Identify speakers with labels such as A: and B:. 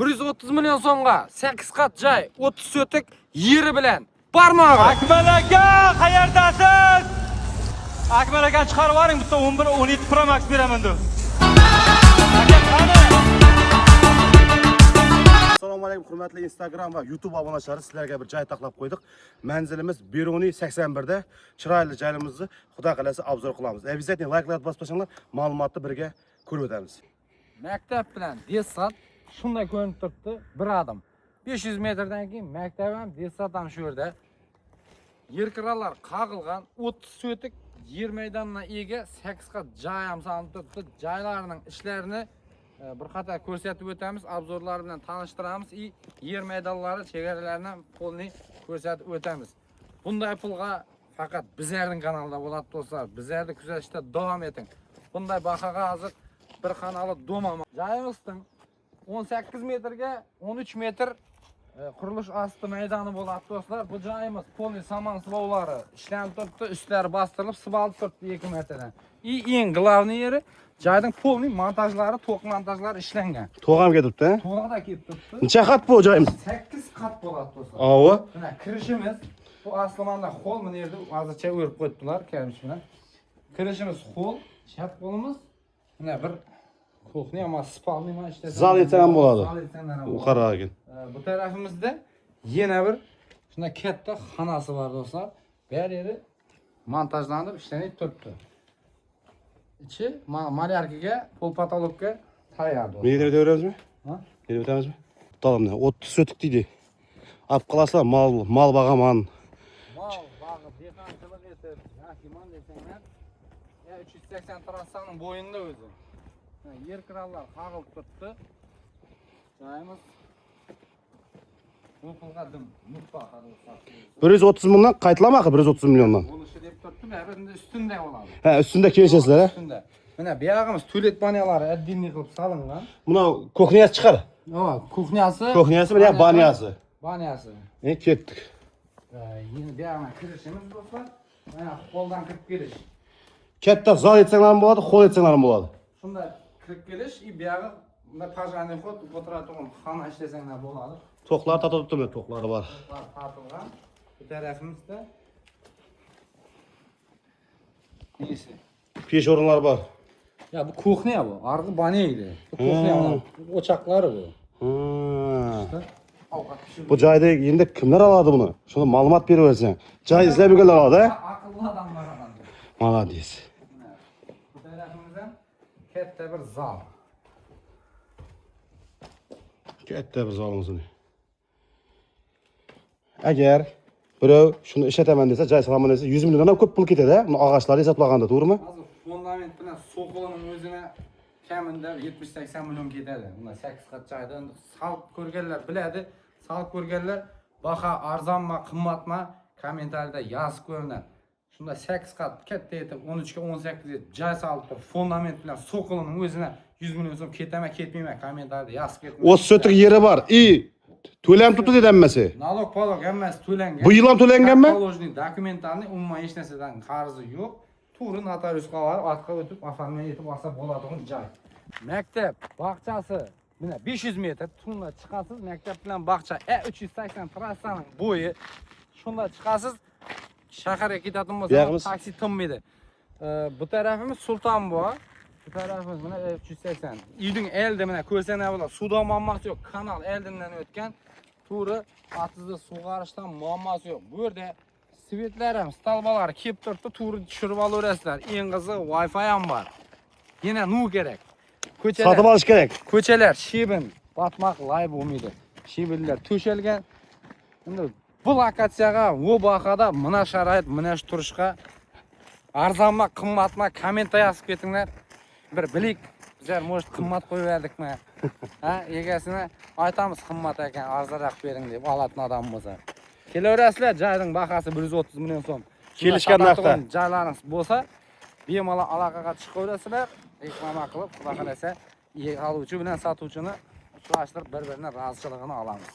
A: 130 milyon so'mga 8 qat joy, 30 sotik yeri bilan barmog'i.
B: Akmal aka, qayerdasiz? Akmal akani chiqarib yuboring, bitta 11 17 Pro Max beraman deb.
C: Assalomu alaykum hurmatli Instagram va YouTube obunachilari, sizlarga bir joy taqlab qo'ydik. Manzilimiz Beruniy 81 da. Chiroyli joyimizni Xudo qalasa obzor qilamiz. Обязательно like'larni bosib qo'yinglar, ma'lumotni birga ko'rib o'tamiz.
A: Maktab bilan desat shunday ko'rinib turibdi, bir adim. 500 metrdan keyin maktab ham, desat ham shu yerda. Yerkiralar qag'ilgan, 30 sotik yer maydonidan ega 8 qat joy ham solinib turibdi. Joylarning ishlarini bir qator ko'rsatib o'tamiz, obzorlar bilan tanishtiramiz, yer maydonlari, chegaralarini polni ko'rsatib o'tamiz. Bunday pulga faqat bizlarning kanalda bo'ladi do'stlar. Bizlarni kuzatishda davom eting. Bunday bahoga hozir bir kanali domama. Joyimizning 18 metrga 13 metr qurilish osti maydoni bo'ladi do'stlar. Bu joyimiz polni saman silovlari ishlanib turibdi, ustlari bostirilib, sibalib turibdi 2 metrdan. Eng glavniy yeri joyning polni montajlari, to'q montajlari ishlangan.
C: To'q ham ketibdi.
A: To'g'da ketib turibdi.
C: Necha qat bu joyimiz?
A: 8 qat bo'ladi do'stlar.
C: Ava.
A: Mana kirishimiz bu aslimanda xol mana yerda hozircha o'rib qo'yibdilar kirmish bilan. Kirishimiz xol, chap qo'limiz mana bir kuxnya ama spalni mana ishda.
C: Zal etsa ham bo'ladi.
A: Zal etsa ham
C: U qaragin.
A: Bu tarafimizda yana bir shunday katta xonasi bor do'stlar. Bu yeri montajlanib ishlanib turibdi. İçi malyarkaga, pol patologga tayyor do'stlar.
C: Meni yerda o'ramizmi?
A: Ha?
C: Yerda o'tamizmi? To'g'ri, 30 sotik deydi. Olib qolasizlar, mal bagaman.
A: Mal bag'ib, dehqonchilik etib, yaxshi desanglar, 380 trassaning bo'yinda o'zi. Yer kirallar qag'ilib turibdi. Joyimiz bu pulga dim, mutfaqa do'stlar.
C: 130 mingdan qaytlamoqi 130 milliondan.
A: Bo'lishi deb turibdi, endi ustunda bo'ladi.
C: Ha, ustunda kelishasizlar.
A: Ustunda. Mana bu yog'imiz tualet banalari odдельный qilib solingan.
C: Buni kuxnyasi chiqar.
A: Ha, kuxnyasi.
C: Kuxnyasi bilan banyasi.
A: Banyasi.
C: Ketdik.
A: Yeni bu yog'dan kirishimiz do'stlar. Mana qo'ldan kirib kelish.
C: Katta zal etsanglar ham bo'ladi, xo'l etsanglar ham bo'ladi.
A: Shunda kirib kelish, bu yog'i pajani xod o'tiradigan xona ishlasanglar bo'ladi.
C: To'qlar tatib turibdi, to'qlari bor.
A: Tartilgan. Bu tarafimizda neyse.
C: Pesh o'rinlari bor.
A: Ya bu kuxnya bu. Arg'i banya edi. Bu kuxnya o'choqlari bu.
C: Bu joyda endi kimlar oladi buni? Shuni ma'lumot berib bersang. Joy izlab yurganlar oladi.
A: Aqlli odamlar oladi.
C: Malades.
A: Bu tarafimizdan katta bir zal.
C: Katta bir zalimiz. Agar birov shuni ishlataman desa, joy salaman desa, 100 milliondan ham ko'p pul ketadi, uni og'achlari hisoblaganda, to'g'rimi?
A: Hozir fundament bilan so'qilining o'zini kamida 70-80 million ketadi. Unda 8 qat joyda salib ko'rganlar biladi. Salib ko'rganlar baho arzonmi, qimmatmi kommentariyada yozib qo'yinglar. Shunda 8 qat katta etib 13 ga 18 etib joy solib turib, fundament bilan so'qilining o'zini 100 million so'm ketama, ketmaymi kommentariyada yozib ketmang.
C: 30 sotik yeri bor. To'lam tutdi dedanmasi.
A: Nalog polog hammasi to'langan.
C: Bu yil ham to'langanmi?
A: Положенный dokumentlarni umuman hech narsadan qarzi yo'q. To'g'ri notariusga borib, ortga o'tib, oformani etib olsa bo'ladigan joy. Maktab bog'chasi mana 500 metr tunda chiqasiz. Maktab bilan bog'cha 380 trassaning bo'yi. Shunda chiqasiz. Shaharga ketadigan bo'lsa, taksi tinmaydi. Bu tarafimiz Sultonboy. Bu tarafimiz mana 380. Uyning eldi mana ko'rsana bo'ladi. Suvdan muammosi yo'q. Kanal eldindan o'tgan. To'g'ri, atizda sug'orishdan muammosi yo'q. Bu yerda svetlar ham, stalbalar kelib turibdi, to'g'ri tushirib olaverasizlar. Eng qizi Wi-Fi ham bor. Yana nu kerak. Ko'chalar
C: Sotib olish kerak.
A: Ko'chalar shibin, batmoq lay bo'lmaydi. Shibinlar to'shalgan. Endi bu lokatsiyaga, bu bahoda mana sharoit, mana shu turishga arzonmi, qimmatmi kommentar yozib ketinglar. Bir bilik, bizlar может qimmat qo'yaverdikmi? Ha, egasini aytamiz qimmat ekan, arzonroq bering deb oladigan odam bo'lsa. Kelaverasizlar, joyning bahasi 130 million so'm.
C: Kelishgan vaqtda
A: joylaringiz bo'lsa, bemalol aloqaga chiqaverasizlar, reklama qilib, xudo xolasa, oluvchi bilan sotuvchini uchrashtirib bir-birini rozichiligini olamiz.